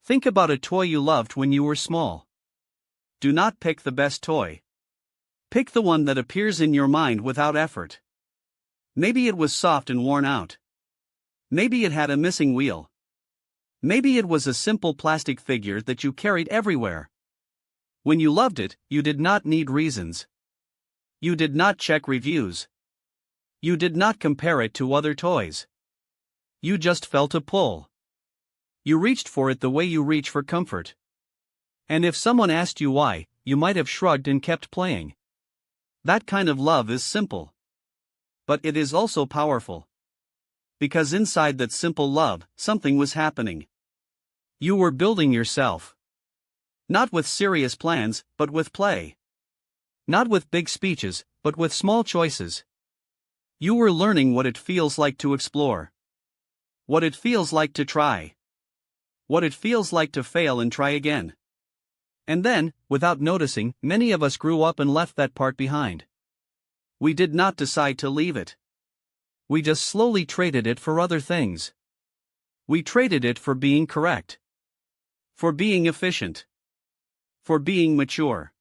Think about a toy you loved when you were small. Do not pick the best toy. Pick the one that appears in your mind without effort. Maybe it was soft and worn out. Maybe it had a missing wheel. Maybe it was a simple plastic figure that you carried everywhere. When you loved it, you did not need reasons. You did not check reviews. You did not compare it to other toys. You just felt a pull. You reached for it the way you reach for comfort. And if someone asked you why, you might have shrugged and kept playing. That kind of love is simple. But it is also powerful. Because inside that simple love, something was happening. You were building yourself. Not with serious plans, but with play. Not with big speeches, but with small choices. You were learning what it feels like to explore. What it feels like to try. What it feels like to fail and try again. And then, without noticing, many of us grew up and left that part behind. We did not decide to leave it. We just slowly traded it for other things. We traded it for being correct. For being efficient. For being mature.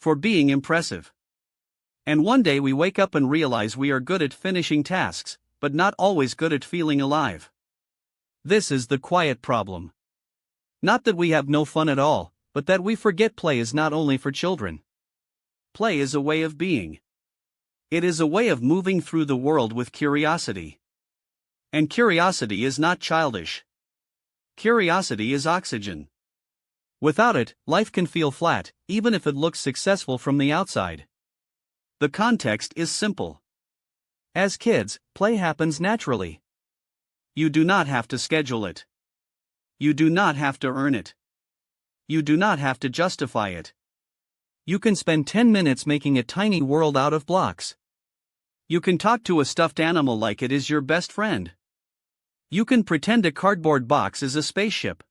For being impressive. And one day we wake up and realize we are good at finishing tasks, but not always good at feeling alive. This is the quiet problem. Not that we have no fun at all, but that we forget play is not only for children. Play is a way of being. It is a way of moving through the world with curiosity. And curiosity is not childish. Curiosity is oxygen. Without it, life can feel flat, even if it looks successful from the outside. The context is simple. As kids, play happens naturally. You do not have to schedule it. You do not have to earn it. You do not have to justify it. You can spend 10 minutes making a tiny world out of blocks. You can talk to a stuffed animal like it is your best friend. You can pretend a cardboard box is a spaceship.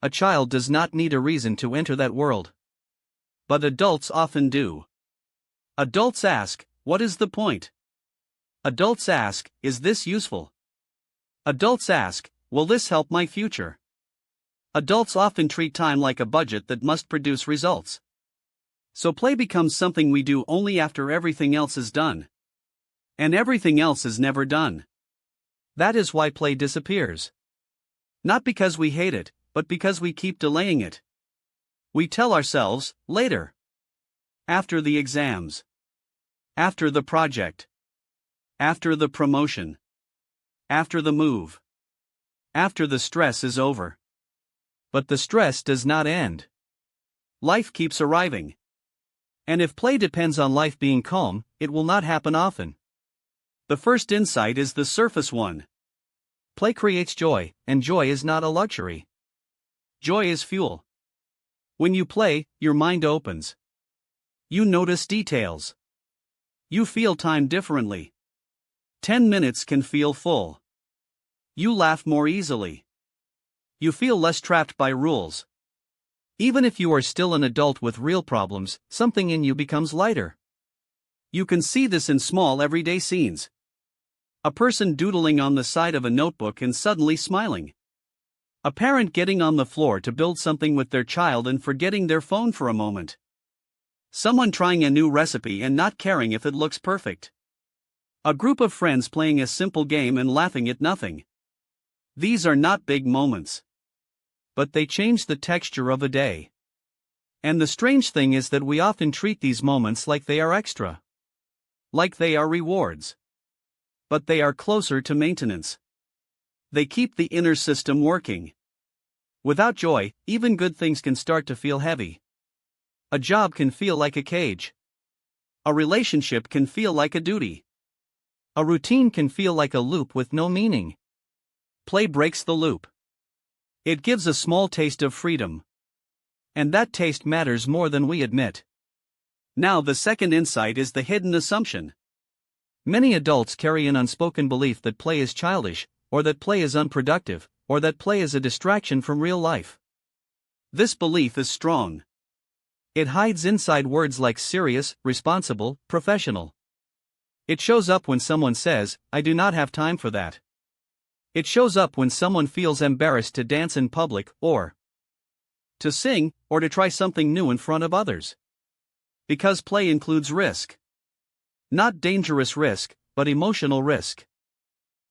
A child does not need a reason to enter that world. But adults often do. Adults ask, what is the point? Adults ask, is this useful? Adults ask, will this help my future? Adults often treat time like a budget that must produce results. So play becomes something we do only after everything else is done. And everything else is never done. That is why play disappears. Not because we hate it, but because we keep delaying it. We tell ourselves, later. After the exams. After the project. After the promotion. After the move. After the stress is over. But the stress does not end. Life keeps arriving. And if play depends on life being calm, it will not happen often. The first insight is the surface one. Play creates joy, and joy is not a luxury. Joy is fuel. When you play, your mind opens. You notice details. You feel time differently. 10 minutes can feel full. You laugh more easily. You feel less trapped by rules. Even if you are still an adult with real problems, something in you becomes lighter. You can see this in small everyday scenes. A person doodling on the side of a notebook and suddenly smiling. A parent getting on the floor to build something with their child and forgetting their phone for a moment. Someone trying a new recipe and not caring if it looks perfect. A group of friends playing a simple game and laughing at nothing. These are not big moments. But they change the texture of a day. And the strange thing is that we often treat these moments like they are extra. Like they are rewards. But they are closer to maintenance. They keep the inner system working. Without joy, even good things can start to feel heavy. A job can feel like a cage. A relationship can feel like a duty. A routine can feel like a loop with no meaning. Play breaks the loop. It gives a small taste of freedom. And that taste matters more than we admit. Now the second insight is the hidden assumption. Many adults carry an unspoken belief that play is childish, or that play is unproductive, or that play is a distraction from real life. This belief is strong. It hides inside words like serious, responsible, professional. It shows up when someone says, I do not have time for that. It shows up when someone feels embarrassed to dance in public, or to sing, or to try something new in front of others. Because play includes risk. Not dangerous risk, but emotional risk.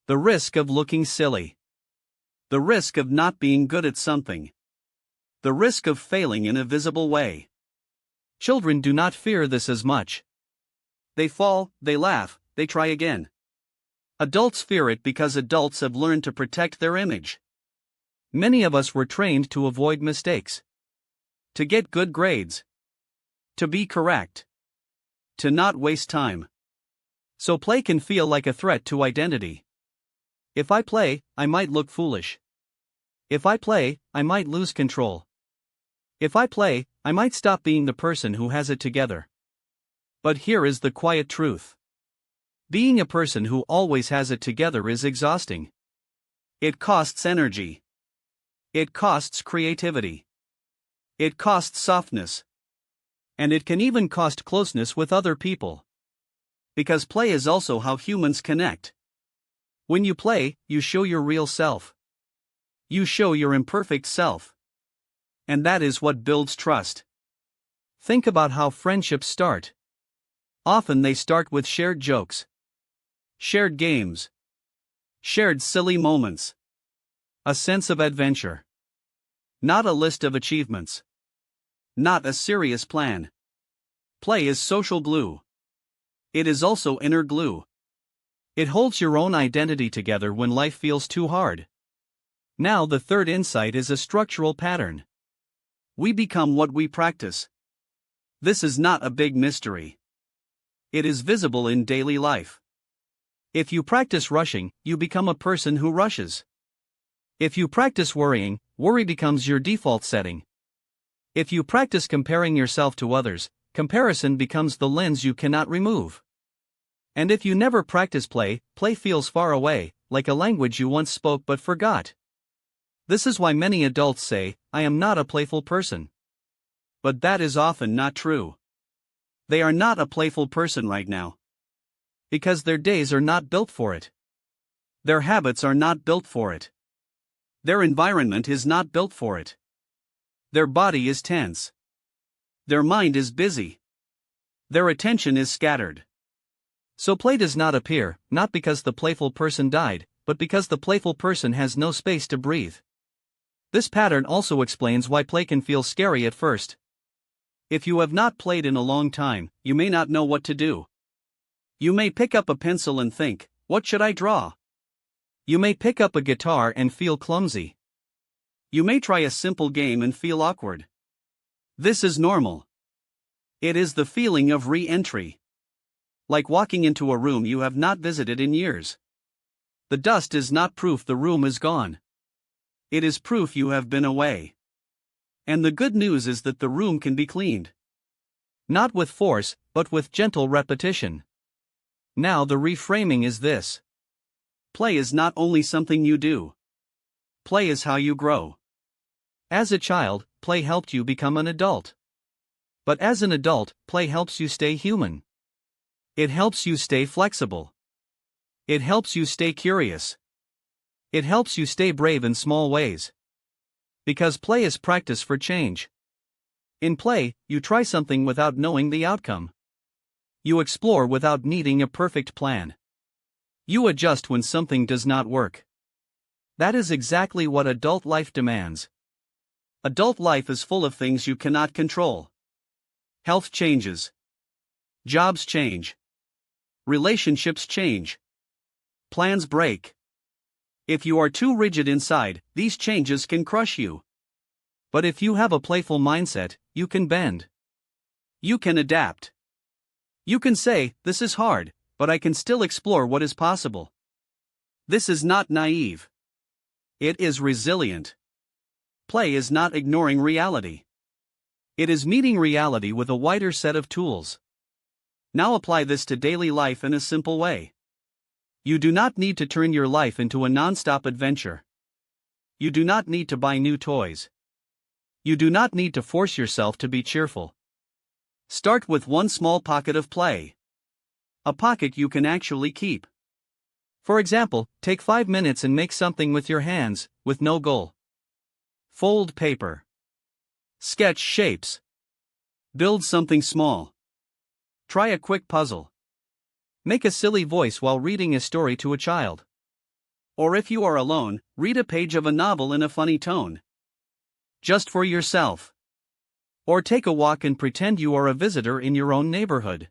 The risk of looking silly. The risk of not being good at something. The risk of failing in a visible way. Children do not fear this as much. They fall, they laugh, they try again. Adults fear it because adults have learned to protect their image. Many of us were trained to avoid mistakes. To get good grades. To be correct. To not waste time. So play can feel like a threat to identity. If I play, I might look foolish. If I play, I might lose control. If I play, I might stop being the person who has it together. But here is the quiet truth. Being a person who always has it together is exhausting. It costs energy. It costs creativity. It costs softness. And it can even cost closeness with other people. Because play is also how humans connect. When you play, you show your real self. You show your imperfect self. And that is what builds trust. Think about how friendships start. Often they start with shared jokes. Shared games. Shared silly moments. A sense of adventure. Not a list of achievements. Not a serious plan. Play is social glue. It is also inner glue. It holds your own identity together when life feels too hard. Now the third insight is a structural pattern. We become what we practice. This is not a big mystery. It is visible in daily life. If you practice rushing, you become a person who rushes. If you practice worrying, worry becomes your default setting. If you practice comparing yourself to others, comparison becomes the lens you cannot remove. And if you never practice play, play feels far away, like a language you once spoke but forgot. This is why many adults say, "I am not a playful person." But that is often not true. They are not a playful person right now. Because their days are not built for it. Their habits are not built for it. Their environment is not built for it. Their body is tense. Their mind is busy. Their attention is scattered. So play does not appear, not because the playful person died, but because the playful person has no space to breathe. This pattern also explains why play can feel scary at first. If you have not played in a long time, you may not know what to do. You may pick up a pencil and think, "What should I draw?" You may pick up a guitar and feel clumsy. You may try a simple game and feel awkward. This is normal. It is the feeling of re-entry. Like walking into a room you have not visited in years. The dust is not proof the room is gone. It is proof you have been away. And the good news is that the room can be cleaned. Not with force, but with gentle repetition. Now the reframing is this. Play is not only something you do. Play is how you grow. As a child, play helped you become an adult. But as an adult, play helps you stay human. It helps you stay flexible. It helps you stay curious. It helps you stay brave in small ways. Because play is practice for change. In play, you try something without knowing the outcome. You explore without needing a perfect plan. You adjust when something does not work. That is exactly what adult life demands. Adult life is full of things you cannot control. Health changes. Jobs change. Relationships change. Plans break. If you are too rigid inside, these changes can crush you. But if you have a playful mindset, you can bend. You can adapt. You can say, "This is hard, but I can still explore what is possible." This is not naive. It is resilient. Play is not ignoring reality. It is meeting reality with a wider set of tools. Now apply this to daily life in a simple way. You do not need to turn your life into a non-stop adventure. You do not need to buy new toys. You do not need to force yourself to be cheerful. Start with one small pocket of play. A pocket you can actually keep. For example, take 5 minutes and make something with your hands, with no goal. Fold paper. Sketch shapes. Build something small. Try a quick puzzle. Make a silly voice while reading a story to a child. Or if you are alone, read a page of a novel in a funny tone. Just for yourself. Or take a walk and pretend you are a visitor in your own neighborhood.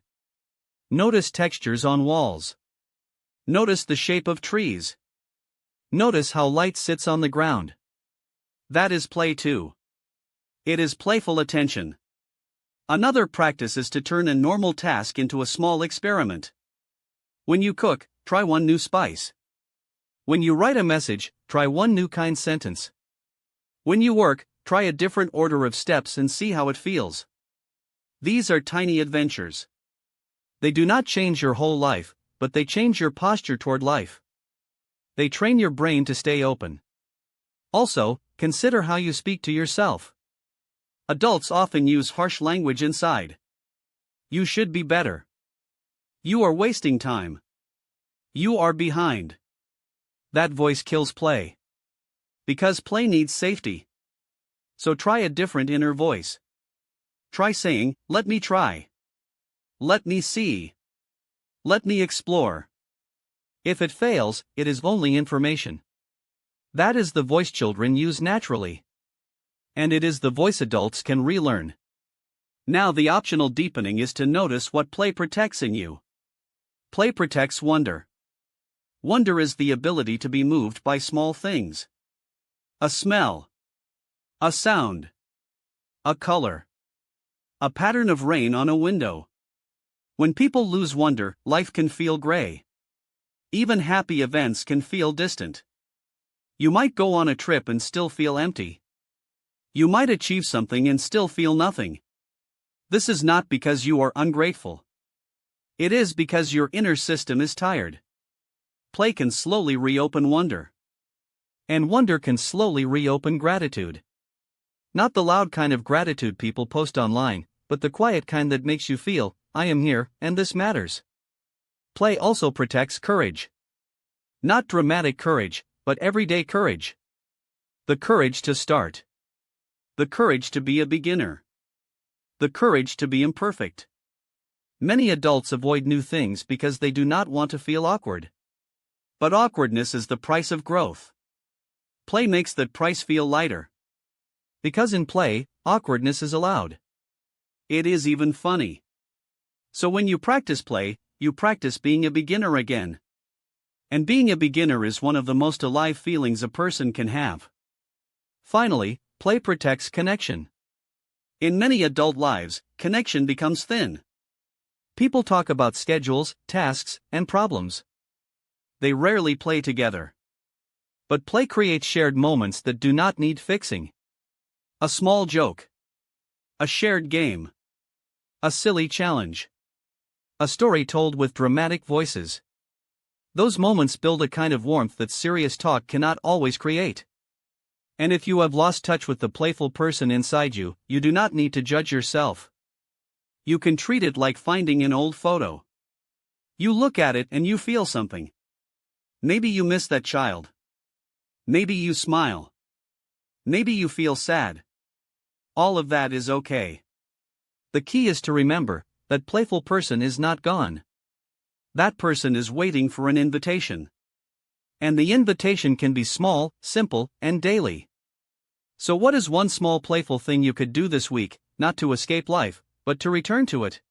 Notice textures on walls. Notice the shape of trees. Notice how light sits on the ground. That is play too. It is playful attention. Another practice is to turn a normal task into a small experiment. When you cook, try one new spice. When you write a message, try one new kind sentence. When you work, try a different order of steps and see how it feels. These are tiny adventures. They do not change your whole life, but they change your posture toward life. They train your brain to stay open. Also, consider how you speak to yourself. Adults often use harsh language inside. You should be better. You are wasting time. You are behind. That voice kills play. Because play needs safety. So try a different inner voice. Try saying, "Let me try. Let me see. Let me explore." If it fails, it is only information. That is the voice children use naturally. And it is the voice adults can relearn. Now the optional deepening is to notice what play protects in you. Play protects wonder. Wonder is the ability to be moved by small things. A smell. A sound. A color. A pattern of rain on a window. When people lose wonder, life can feel gray. Even happy events can feel distant. You might go on a trip and still feel empty. You might achieve something and still feel nothing. This is not because you are ungrateful. It is because your inner system is tired. Play can slowly reopen wonder. And wonder can slowly reopen gratitude. Not the loud kind of gratitude people post online, but the quiet kind that makes you feel, "I am here, and this matters." Play also protects courage. Not dramatic courage, but everyday courage. The courage to start. The courage to be a beginner. The courage to be imperfect. Many adults avoid new things because they do not want to feel awkward. But awkwardness is the price of growth. Play makes that price feel lighter. Because in play, awkwardness is allowed. It is even funny. So when you practice play, you practice being a beginner again. And being a beginner is one of the most alive feelings a person can have. Finally, play protects connection. In many adult lives, connection becomes thin. People talk about schedules, tasks, and problems. They rarely play together. But play creates shared moments that do not need fixing. A small joke. A shared game. A silly challenge. A story told with dramatic voices. Those moments build a kind of warmth that serious talk cannot always create. And if you have lost touch with the playful person inside you, you do not need to judge yourself. You can treat it like finding an old photo. You look at it and you feel something. Maybe you miss that child. Maybe you smile. Maybe you feel sad. All of that is okay. The key is to remember that playful person is not gone. That person is waiting for an invitation. And the invitation can be small, simple, and daily. So what is one small playful thing you could do this week, not to escape life, but to return to it?